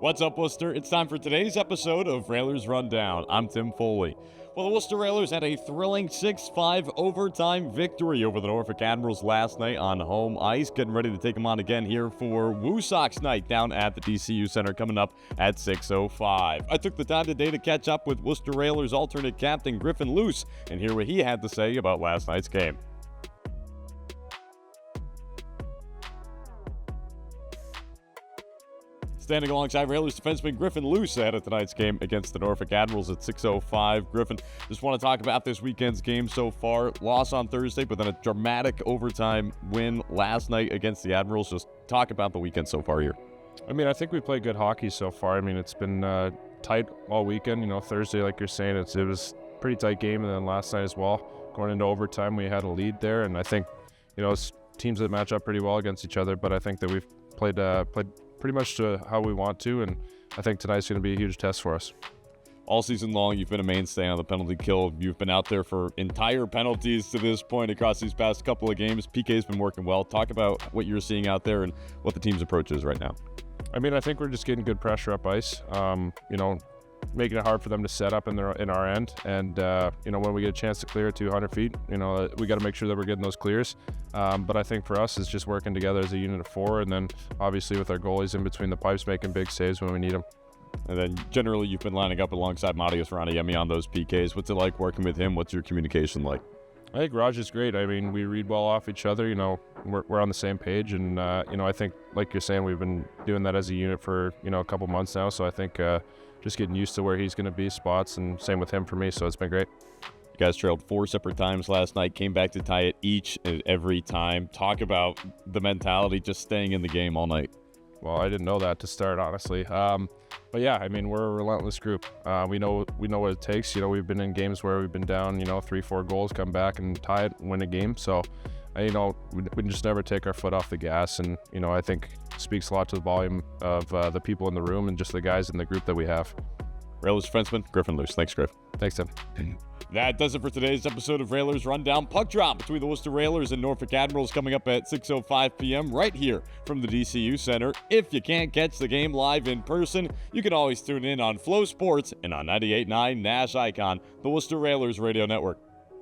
What's up, Worcester? It's time for today's episode of Railers Rundown. I'm Tim Foley. Well, the Worcester Railers had a thrilling 6-5 overtime victory over the Norfolk Admirals last night on home ice. Getting ready to take them on again here for Woo Sox night down at the DCU Center coming up at 6:05. I took the time today to catch up with Worcester Railers alternate captain Griffin Luce and hear what he had to say about last night's game. Standing alongside Railers defenseman Griffin Luce ahead of tonight's game against the Norfolk Admirals at 6:05. Griffin, just want to talk about this weekend's game so far. Loss on Thursday, but then a dramatic overtime win last night against the Admirals. Just talk about the weekend so far here. I think we played good hockey so far. It's been tight all weekend. Thursday, like you're saying, it was a pretty tight game, and then last night as well. Going into overtime, we had a lead there, and I think, it's teams that match up pretty well against each other, but I think that we've played pretty much to how we want to, and I think tonight's going to be a huge test for us. All season long, you've been a mainstay on the penalty kill. You've been out there for entire penalties to this point across these past couple of games. PK's been working well. Talk about what you're seeing out there and what the team's approach is right now. I think we're just getting good pressure up ice. Making it hard for them to set up in our end, and when we get a chance to clear 200 feet, we got to make sure that we're getting those clears. But I think for us, it's just working together as a unit of four, and then obviously with our goalies in between the pipes making big saves when we need them. And then generally, you've been lining up alongside Marius Raniemi on those PKs. What's it like working with him? What's your communication like? I think Raj is great. We read well off each other. We're on the same page, and I think, like you're saying, we've been doing that as a unit for a couple months now. So I think just getting used to where he's going to be spots, and same with him for me. So it's been great. You guys trailed 4 separate times last night, came back to tie it each and every time. Talk about the mentality, just staying in the game all night. Well, I didn't know that to start, honestly. But yeah, we're a relentless group. We know what it takes. We've been in games where we've been down, 3-4 goals, come back and tie it, win a game. So, we just never take our foot off the gas. And, I think speaks a lot to the volume of the people in the room and just the guys in the group that we have. Railers defenseman Griffin Luce. Thanks, Griff. Thanks, Tim. That does it for today's episode of Railers Rundown. Puck drop between the Worcester Railers and Norfolk Admirals coming up at 6:05 p.m. right here from the DCU Center. If you can't catch the game live in person, you can always tune in on Flow Sports and on 98.9 Nash Icon, the Worcester Railers Radio Network.